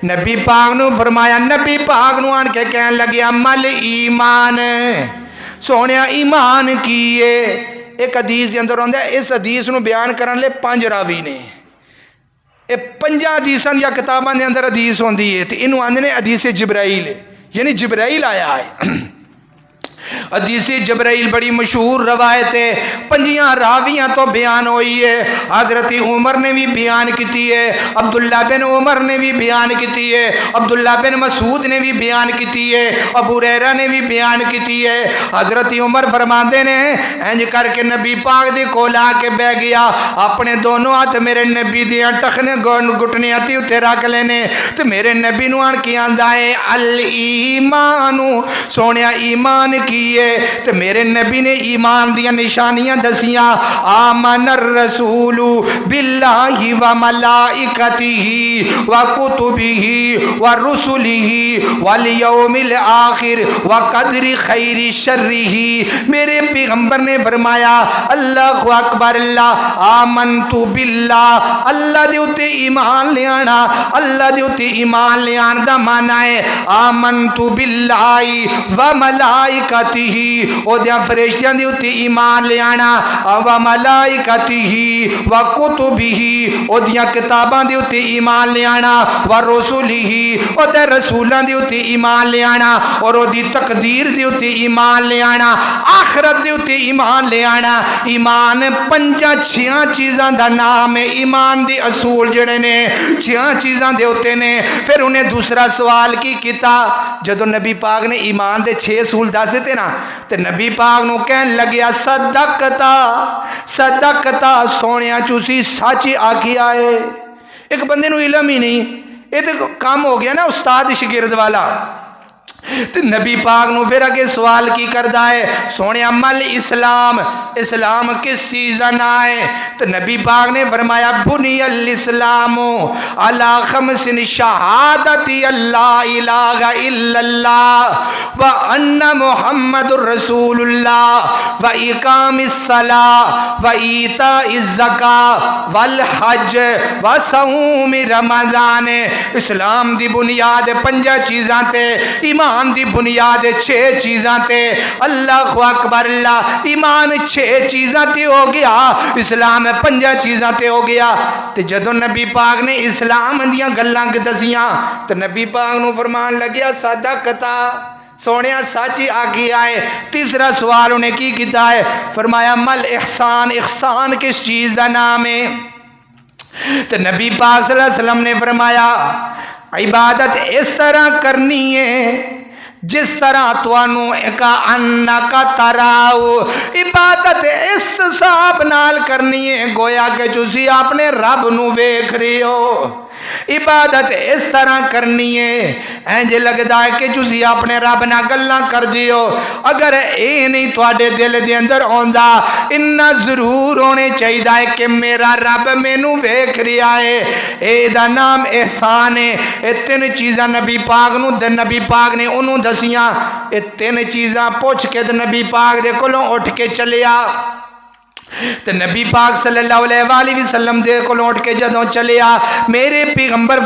نبی پاک نو فرمایا، نبی پاک نو آن کے کہن لگیا مل ایمان، سونیا ایمان کیے. ایک حدیث دے اندر ہوندا ہے، اس حدیث نو بیان کرن لے 5 راوی نے. یہ 5 حدیثاں یا کتاباں دے اندر حدیث ہوندی ہے تے اینو آندے نے حدیث جبرائیل، یعنی جبرائیل آیا ہے. حدیث جبرائیل بڑی مشہور روایت ہے، 5 راویاں تو بیان ہوئی ہے. حضرت عمر نے بھی بیان کیتی ہے، عبداللہ بن عمر نے بھی بیان کیتی ہے، عبداللہ بن مسعود نے بھی بیان کیتی ہے، ابو ہریرہ نے بھی بیان کیتی ہے. حضرت عمر فرماندے نے انج کر کے نبی پاک دے کول آ کے بہ گیا، اپنے دونوں ہاتھ میرے نبی دیاں ٹخنے گھٹنے تے اتنے رکھ لینے تے میرے نبی نو آن کے آندا ہے الایمان، سونیا ایمان کیے. تے میرے نبی نے ایمان دیا نشانیاں دسیاں، آمن الرسول باللہ و ملائکتہ و کتبہ و رسلہ والیوم الآخر و قدر خیر شرہ. میرے پیغمبر نے فرمایا اللہ اکبر، اللہ آمنت باللہ، اللہ دے اتے ایمان لے آنا. اللہ دے اتے ایمان لے آن دا مانا ہے آمنت باللہ و ملائکتہ، او دیا فرشتیاں دے اتے ایمان لے آنا، و ملائکتہ و کتبہ، او دیا کتاباں دے اتے ایمان لے آنا، و رسولہ، او دے رسولاں دے اتے ایمان لے آنا، اور او دی تقدیر دے اتے ایمان لے آنا، آخرت دے اتے ایمان لے آنا. ایمان 5-6 چیزاں دا نام ہے. ایمان دے اصول جڑے نے 6 چیزاں دے ہوتے نے. پھر انہیں دوسرا سوال کی کیتا، جدو نبی پاک نے ایمان دے 6 اصول دس دیتے نا تے نبی پاک نو کہن لگیا صدقتا، صدقتا، سونیا چوسی سچ آکھی آئے. ایک بندے نو علم ہی نہیں، یہ تو کام ہو گیا نا استاد شاگرد والا. تو نبی پاک نو پھر اگے سوال کی کردا ہے، سونے عمل اسلام، اسلام کس چیز دا نا ہے؟ تو نبی پاک نے فرمایا بنی الاسلام علی 5 شہادت اللہ الہ الا اللہ وان محمد رسول اللہ واقام الصلاۃ وایتاء الزکاۃ والحج وصوم رمضان. اسلام دی بنیاد 5 چیزاں تے، ایمان دی بنیاد 6 چیزاں تے. اللہ اکبر، اللہ ایمان 6 چیزاں تے ہو گیا، اسلام 5 چیزاں تے ہو گیا. تے جدو نبی پاک نے اسلام دیاں گلاں دسیاں تے نبی پاک نو فرمان لگیا صدقتا، سونے سچ آگے آئے. تیسرا سوال انہیں کی کیتا ہے، فرمایا مل احسان، احسان کس چیز دا نام ہے؟ تو نبی پاک صلی اللہ علیہ وسلم نے فرمایا عبادت اس طرح کرنی ہے جس طرح توانو کا انکا تراؤ. عبادت اس حساب نال کرنی ہے گویا کہ تسی اپنے رب نو ویکھ رہے ہو. عبادت اس طرح کرنی ہے انج لگدا ہے کہ تسی اپنے رب نال گلاں کر دیو. اگر اے نہیں تواڈے دل دے اندر آندا، انہاں ضرور ہونے چاہیے کہ میرا رب مینوں ویکھ رہا ہے. اے دا نام احسان ہے. اے 3 چیزاں نبی پاک نو نبی پاک نے انہوں دسیاں. اے 3 چیزاں پوچھ کے نبی پاک دے کولوں اٹھ کے چلیا. تو نبی پاک صلی اللہ علیہ وآلہ وسلم دے کولوں اٹھ کے جدوں چلیا، میرے پیغمبر